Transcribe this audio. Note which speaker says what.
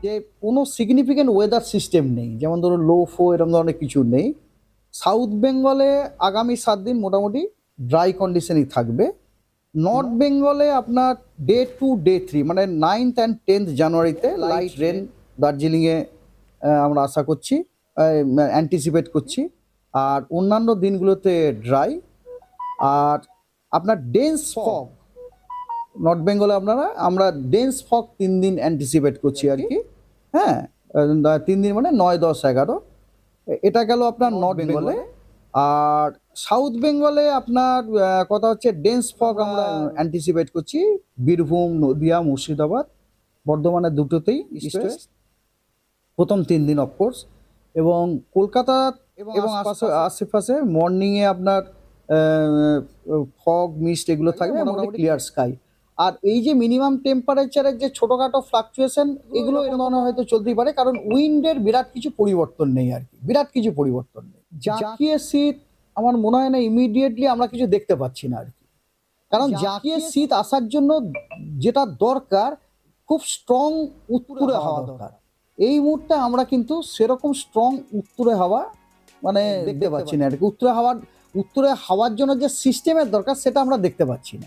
Speaker 1: যে কোনো significant weather system নেই, যেমন ধরুন লো ফো এরকম ধরনের কিছু নেই। সাউথ বেঙ্গলে আগামী 7 দিন মোটামুটি ড্রাই কন্ডিশনই থাকবে। নর্থ বেঙ্গলে আপনার ডে 2 ডে 3 মানে 9th অ্যান্ড 10th জানুয়ারিতে লাইট রেন দার্জিলিংয়ে আমরা আশা করছি, অ্যান্টিসিপেট করছি। আর অন্যান্য দিনগুলোতে ড্রাই। আর আপনার ডেন্স ফগ নর্থ বেঙ্গলে আমরা ডেন্স ফগ 3 দিন অ্যান্টিসিপেট করছি আর কি। হ্যাঁ, 3 দিন মানে 9, 10, 11। এটা গেল আপনার নর্থ বেঙ্গলে। আর সাউথ বেঙ্গলে আপনার কথা হচ্ছে ডেন্স ফগ আমরা অ্যান্টিসিপেট করছি বীরভূম, নদিয়া, মুর্শিদাবাদ, বর্ধমানের দুটোতেই ইস্ট ওয়েস্ট প্রথম 3 দিন অফকোর্স। এবং কলকাতা এবং আশেপাশে মর্নিংয়ে আপনার ফগ মিস্ট এগুলো থাকবে, মোটামুটি ক্লিয়ার স্কাই। আর এই যে মিনিমাম টেম্পারেচারের যে ছোটোখাটো ফ্লাকচুয়েশন, এগুলো এর ধরনের হয়তো চলতেই পারে, কারণ উইন্ডের বিরাট কিছু পরিবর্তন নেই আর কি, বিরাট কিছু পরিবর্তন নেই। জাঁকিয়ে শীত আমার মনে হয় না ইমিডিয়েটলি আমরা কিছু দেখতে পাচ্ছি না আর কি। কারণ জাঁকিয়ে শীত আসার জন্য যেটা দরকার, খুব স্ট্রং উত্তুরে হাওয়া দরকার। এই মুহূর্তে আমরা কিন্তু সেরকম স্ট্রং উত্তুরে হাওয়া মানে দেখতে পাচ্ছি না আর কি। উত্তরে হাওয়ার জন্য যে সিস্টেমের দরকার সেটা আমরা দেখতে পাচ্ছি না।